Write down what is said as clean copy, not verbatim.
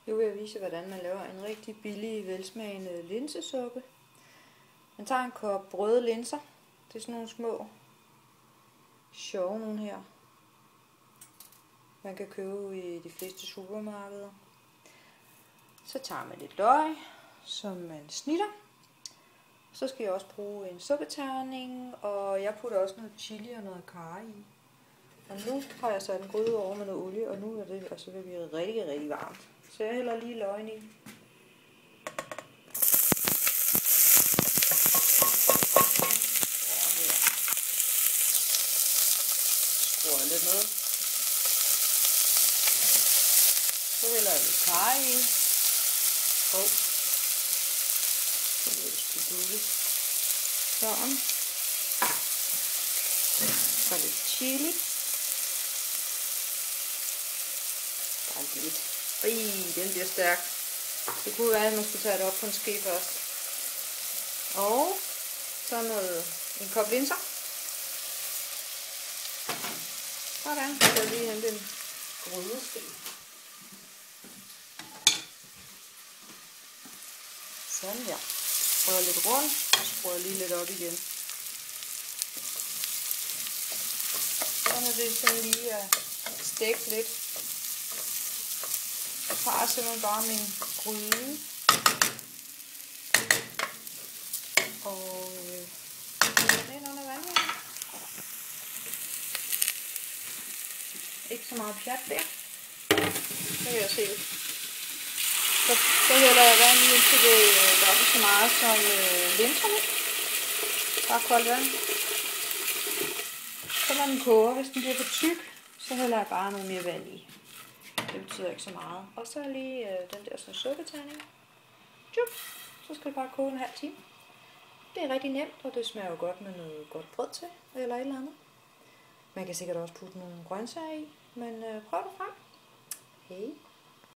Nu vil jeg vise, hvordan man laver en rigtig billig, velsmagende linsesuppe. Man tager en kop røde linser. Det er sådan nogle små, sjove nogle her. Man kan købe i de fleste supermarkeder. Så tager man lidt løg, som man snitter. Så skal jeg også bruge en suppeterning, og jeg putter også noget chili og noget karry i. Og nu har jeg sat en gryde over med noget olie, og nu er det altså ved at blive rigtig, rigtig varmt. Så jeg hælder lige løgene i. Skruer lidt ned. Så hælder jeg lidt karry i. Så bliver det sgu gulligt. Sådan. Så lidt chili. Bare lidt. Den bliver stærk. Det kunne være, at man skulle tage det op på en ske først. Og så en kop linser. Sådan. Så kan jeg lige hente en grydeske. Sådan der. Prøver lidt rundt, og så prøver jeg lige lidt op igen. Så når det sådan lige er stegt lidt, så tager jeg simpelthen bare min gryde. Og lidt under vandet. Ikke så meget pjat der. Så kan jeg se det. Så hælder jeg vand i, indtil det er dobbelt så meget som linserne. Bare koldt vand. Så når den koger, hvis den bliver for tyk, så hælder jeg bare noget mere vand i. Det betyder ikke så meget. Og så lige den der sådan suppeterning. Så skal det bare koge en halv time. Det er rigtig nemt, og det smager jo godt med noget godt brød til, eller et eller andet. Man kan sikkert også putte nogle grøntsager i, men prøv det frem. Hej.